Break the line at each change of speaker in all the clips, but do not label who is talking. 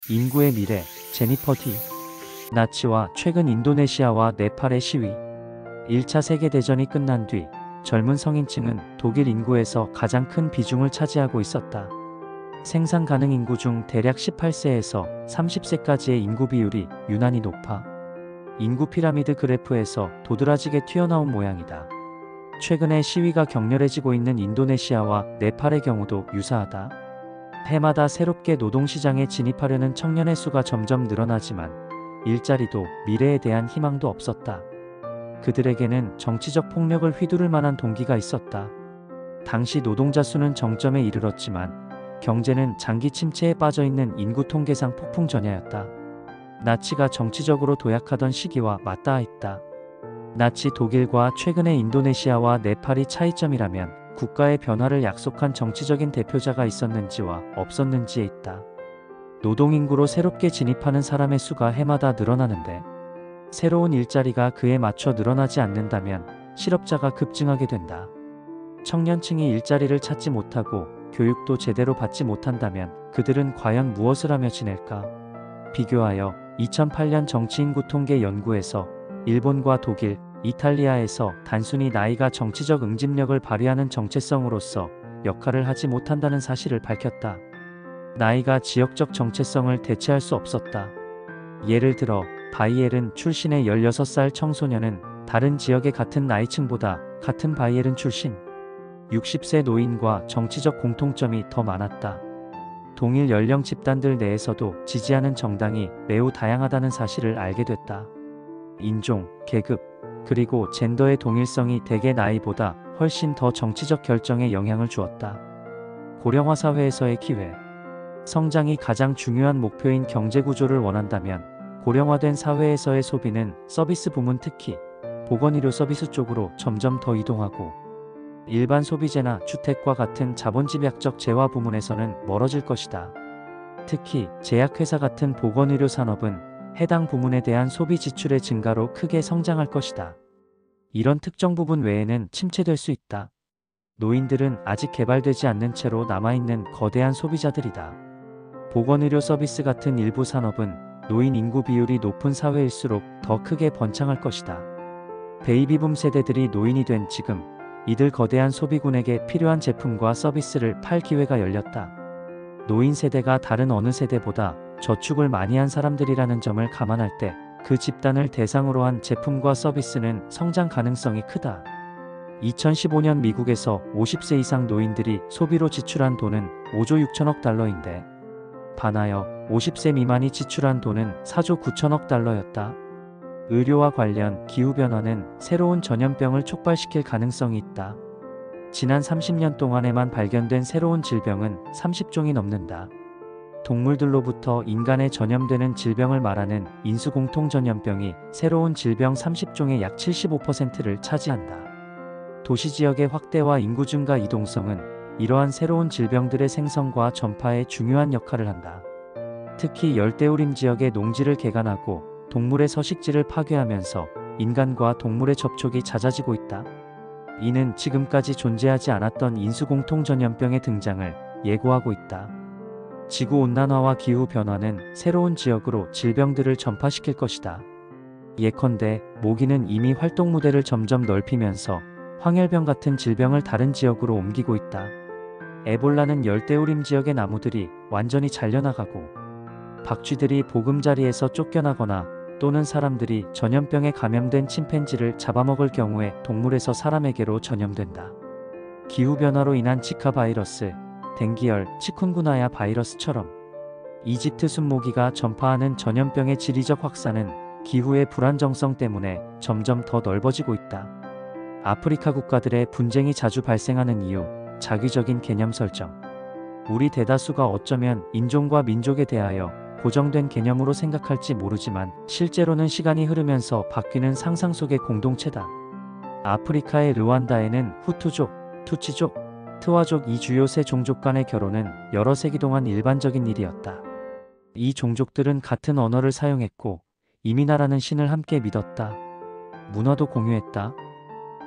인구의 미래, 제니퍼 디. 나치와 최근 인도네시아와 네팔의 시위. 1차 세계대전이 끝난 뒤 젊은 성인층은 독일 인구에서 가장 큰 비중을 차지하고 있었다. 생산 가능 인구 중 대략 18세에서 30세까지의 인구 비율이 유난히 높아 인구 피라미드 그래프에서 도드라지게 튀어나온 모양이다. 최근에 시위가 격렬해지고 있는 인도네시아와 네팔의 경우도 유사하다. 해마다 새롭게 노동시장에 진입하려는 청년의 수가 점점 늘어나지만 일자리도 미래에 대한 희망도 없었다. 그들에게는 정치적 폭력을 휘두를 만한 동기가 있었다. 당시 노동자 수는 정점에 이르렀지만 경제는 장기 침체에 빠져있는 인구 통계상 폭풍 전야였다. 나치가 정치적으로 도약하던 시기와 맞닿아있다. 나치 독일과 최근의 인도네시아와 네팔이 차이점이라면 국가의 변화를 약속한 정치적인 대표자가 있었는지와 없었는지에 있다. 노동인구로 새롭게 진입하는 사람의 수가 해마다 늘어나는데 새로운 일자리가 그에 맞춰 늘어나지 않는다면 실업자가 급증하게 된다. 청년층이 일자리를 찾지 못하고 교육도 제대로 받지 못한다면 그들은 과연 무엇을 하며 지낼까? 비교하여 2008년 정치인구 통계 연구에서 일본과 독일, 이탈리아에서 단순히 나이가 정치적 응집력을 발휘하는 정체성으로서 역할을 하지 못한다는 사실을 밝혔다. 나이가 지역적 정체성을 대체할 수 없었다. 예를 들어 바이에른 출신의 16살 청소년은 다른 지역의 같은 나이층보다 같은 바이에른 출신 60세 노인과 정치적 공통점이 더 많았다. 동일 연령 집단들 내에서도 지지하는 정당이 매우 다양하다는 사실을 알게 됐다. 인종, 계급, 그리고 젠더의 동일성이 대개 나이보다 훨씬 더 정치적 결정에 영향을 주었다. 고령화 사회에서의 기회. 성장이 가장 중요한 목표인 경제구조를 원한다면 고령화된 사회에서의 소비는 서비스 부문 특히 보건의료 서비스 쪽으로 점점 더 이동하고 일반 소비재나 주택과 같은 자본집약적 재화 부문에서는 멀어질 것이다. 특히 제약회사 같은 보건의료 산업은 해당 부문에 대한 소비 지출의 증가로 크게 성장할 것이다. 이런 특정 부분 외에는 침체될 수 있다. 노인들은 아직 개발되지 않는 채로 남아있는 거대한 소비자들이다. 보건의료 서비스 같은 일부 산업은 노인 인구 비율이 높은 사회일수록 더 크게 번창할 것이다. 베이비붐 세대들이 노인이 된 지금 이들 거대한 소비군에게 필요한 제품과 서비스를 팔 기회가 열렸다. 노인 세대가 다른 어느 세대보다 저축을 많이 한 사람들이라는 점을 감안할 때 그 집단을 대상으로 한 제품과 서비스는 성장 가능성이 크다. 2015년 미국에서 50세 이상 노인들이 소비로 지출한 돈은 5조 6천억 달러인데 반하여 50세 미만이 지출한 돈은 4조 9천억 달러였다. 의료와 관련 기후변화는 새로운 전염병을 촉발시킬 가능성이 있다. 지난 30년 동안에만 발견된 새로운 질병은 30종이 넘는다. 동물들로부터 인간에 전염되는 질병을 말하는 인수공통전염병이 새로운 질병 30종의 약 75%를 차지한다. 도시지역의 확대와 인구 증가 이동성은 이러한 새로운 질병들의 생성과 전파에 중요한 역할을 한다. 특히 열대우림 지역의 농지를 개간하고 동물의 서식지를 파괴하면서 인간과 동물의 접촉이 잦아지고 있다. 이는 지금까지 존재하지 않았던 인수공통전염병의 등장을 예고하고 있다. 지구온난화와 기후변화는 새로운 지역으로 질병들을 전파시킬 것이다. 예컨대 모기는 이미 활동무대를 점점 넓히면서 황열병 같은 질병을 다른 지역으로 옮기고 있다. 에볼라는 열대우림 지역의 나무들이 완전히 잘려나가고 박쥐들이 보금자리에서 쫓겨나거나 또는 사람들이 전염병에 감염된 침팬지를 잡아먹을 경우에 동물에서 사람에게로 전염된다. 기후변화로 인한 지카 바이러스, 댕기열, 치쿤구나야 바이러스처럼 이집트 순모기가 전파하는 전염병의 지리적 확산은 기후의 불안정성 때문에 점점 더 넓어지고 있다. 아프리카 국가들의 분쟁이 자주 발생하는 이유, 자기적인 개념 설정. 우리 대다수가 어쩌면 인종과 민족에 대하여 고정된 개념으로 생각할지 모르지만 실제로는 시간이 흐르면서 바뀌는 상상 속의 공동체다. 아프리카의 르완다에는 후투족, 투치족, 트와족 이 주요 세 종족 간의 결혼은 여러 세기 동안 일반적인 일이었다. 이 종족들은 같은 언어를 사용했고 이민아라는 신을 함께 믿었다. 문화도 공유했다.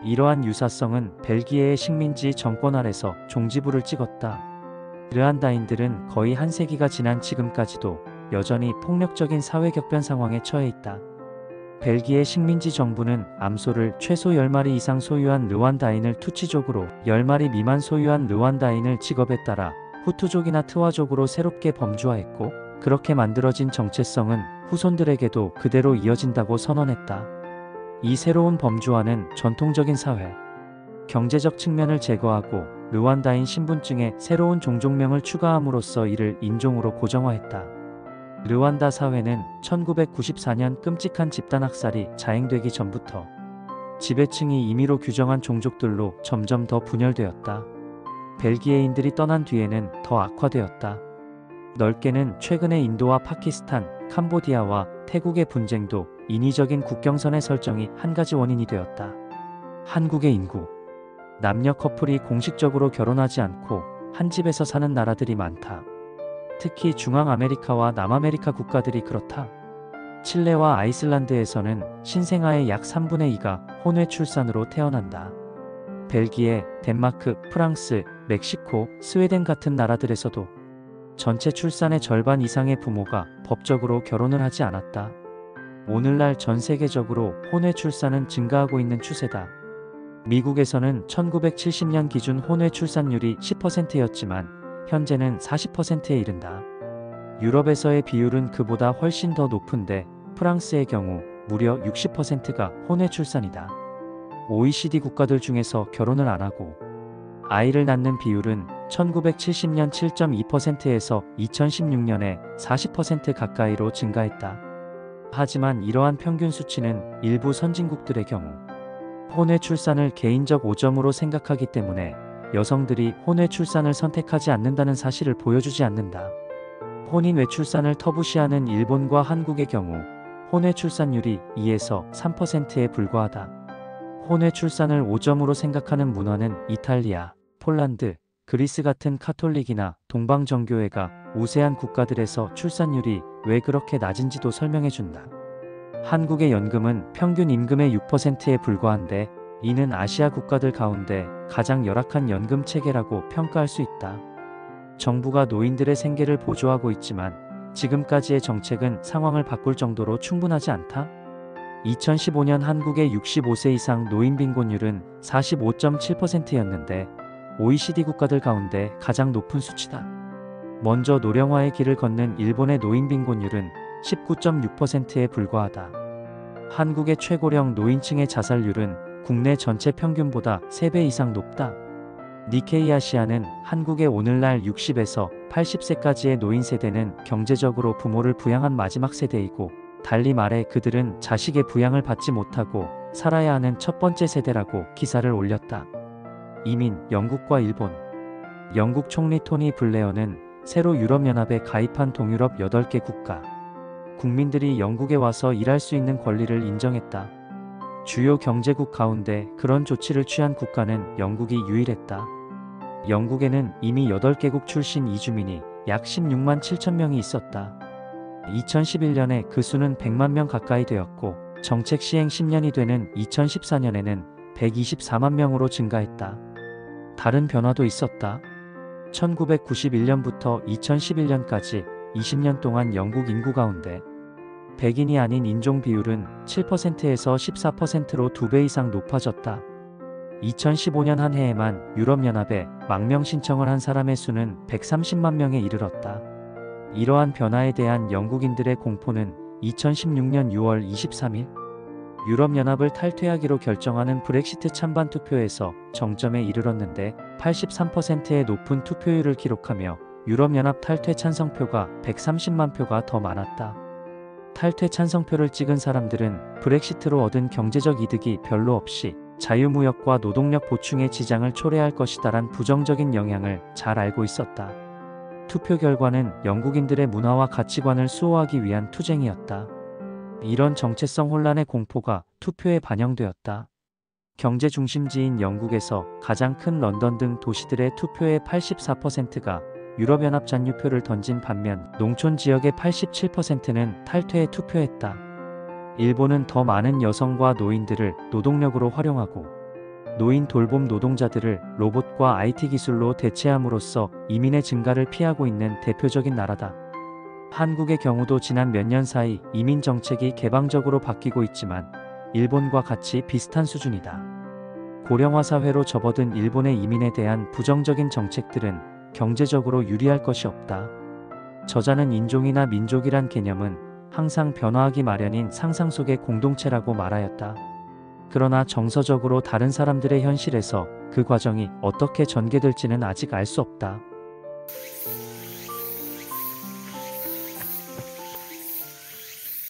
이러한 유사성은 벨기에의 식민지 정권 아래서 종지부를 찍었다. 르완다인들은 거의 한 세기가 지난 지금까지도 여전히 폭력적인 사회 격변 상황에 처해 있다. 벨기에 식민지 정부는 암소를 최소 10마리 이상 소유한 르완다인을 투치족으로 10마리 미만 소유한 르완다인을 직업에 따라 후투족이나 트와족으로 새롭게 범주화했고, 그렇게 만들어진 정체성은 후손들에게도 그대로 이어진다고 선언했다. 이 새로운 범주화는 전통적인 사회, 경제적 측면을 제거하고 르완다인 신분증에 새로운 종족명을 추가함으로써 이를 인종으로 고정화했다. 르완다 사회는 1994년 끔찍한 집단 학살이 자행되기 전부터 지배층이 임의로 규정한 종족들로 점점 더 분열되었다. 벨기에인들이 떠난 뒤에는 더 악화되었다. 넓게는 최근의 인도와 파키스탄, 캄보디아와 태국의 분쟁도 인위적인 국경선의 설정이 한 가지 원인이 되었다. 한국의 인구, 남녀 커플이 공식적으로 결혼하지 않고 한 집에서 사는 나라들이 많다. 특히 중앙아메리카와 남아메리카 국가들이 그렇다. 칠레와 아이슬란드에서는 신생아의 약 3분의 2가 혼외 출산으로 태어난다. 벨기에, 덴마크, 프랑스, 멕시코, 스웨덴 같은 나라들에서도 전체 출산의 절반 이상의 부모가 법적으로 결혼을 하지 않았다. 오늘날 전 세계적으로 혼외 출산은 증가하고 있는 추세다. 미국에서는 1970년 기준 혼외 출산율이 10%였지만 현재는 40%에 이른다. 유럽에서의 비율은 그보다 훨씬 더 높은데 프랑스의 경우 무려 60%가 혼외 출산이다. OECD 국가들 중에서 결혼을 안 하고 아이를 낳는 비율은 1970년 7.2%에서 2016년에 40% 가까이로 증가했다. 하지만 이러한 평균 수치는 일부 선진국들의 경우 혼외 출산을 개인적 오점으로 생각하기 때문에 여성들이 혼외 출산을 선택하지 않는다는 사실을 보여주지 않는다. 혼인 외출산을 터부시하는 일본과 한국의 경우 혼외 출산율이 2에서 3%에 불과하다. 혼외 출산을 오점으로 생각하는 문화는 이탈리아, 폴란드, 그리스 같은 카톨릭이나 동방정교회가 우세한 국가들에서 출산율이 왜 그렇게 낮은지도 설명해준다. 한국의 연금은 평균 임금의 6%에 불과한데 이는 아시아 국가들 가운데 가장 열악한 연금 체계라고 평가할 수 있다. 정부가 노인들의 생계를 보조하고 있지만 지금까지의 정책은 상황을 바꿀 정도로 충분하지 않다. 2015년 한국의 65세 이상 노인 빈곤율은 45.7%였는데 OECD 국가들 가운데 가장 높은 수치다. 먼저 노령화의 길을 걷는 일본의 노인 빈곤율은 19.6%에 불과하다. 한국의 최고령 노인층의 자살률은 국내 전체 평균보다 3배 이상 높다. 니케이 아시아는 한국의 오늘날 60에서 80세까지의 노인 세대는 경제적으로 부모를 부양한 마지막 세대이고, 달리 말해 그들은 자식의 부양을 받지 못하고 살아야 하는 첫 번째 세대라고 기사를 올렸다. 이민, 영국과 일본. 영국 총리 토니 블레어는 새로 유럽연합에 가입한 동유럽 8개 국가 국민들이 영국에 와서 일할 수 있는 권리를 인정했다. 주요 경제국 가운데 그런 조치를 취한 국가는 영국이 유일했다. 영국에는 이미 8개국 출신 이주민이 약 16만 7천 명이 있었다. 2011년에 그 수는 100만 명 가까이 되었고, 정책 시행 10년이 되는 2014년에는 124만 명으로 증가했다. 다른 변화도 있었다. 1991년부터 2011년까지 20년 동안 영국 인구 가운데 백인이 아닌 인종 비율은 7%에서 14%로 2배 이상 높아졌다. 2015년 한 해에만 유럽연합에 망명 신청을 한 사람의 수는 130만 명에 이르렀다. 이러한 변화에 대한 영국인들의 공포는 2016년 6월 23일 유럽연합을 탈퇴하기로 결정하는 브렉시트 찬반 투표에서 정점에 이르렀는데 83%의 높은 투표율을 기록하며 유럽연합 탈퇴 찬성표가 130만 표가 더 많았다. 탈퇴 찬성표를 찍은 사람들은 브렉시트로 얻은 경제적 이득이 별로 없이 자유무역과 노동력 보충에 지장을 초래할 것이다란 부정적인 영향을 잘 알고 있었다. 투표 결과는 영국인들의 문화와 가치관을 수호하기 위한 투쟁이었다. 이런 정체성 혼란의 공포가 투표에 반영되었다. 경제 중심지인 영국에서 가장 큰 런던 등 도시들의 투표의 84%가 유럽연합 잔유표를 던진 반면 농촌 지역의 87%는 탈퇴에 투표했다. 일본은 더 많은 여성과 노인들을 노동력으로 활용하고 노인 돌봄 노동자들을 로봇과 IT 기술로 대체함으로써 이민의 증가를 피하고 있는 대표적인 나라다. 한국의 경우도 지난 몇 년 사이 이민 정책이 개방적으로 바뀌고 있지만 일본과 같이 비슷한 수준이다. 고령화 사회로 접어든 일본의 이민에 대한 부정적인 정책들은 경제적으로 유리할 것이 없다. 저자는 인종이나 민족이란 개념은 항상 변화하기 마련인 상상 속의 공동체라고 말하였다. 그러나 정서적으로 다른 사람들의 현실에서 그 과정이 어떻게 전개될지는 아직 알 수 없다.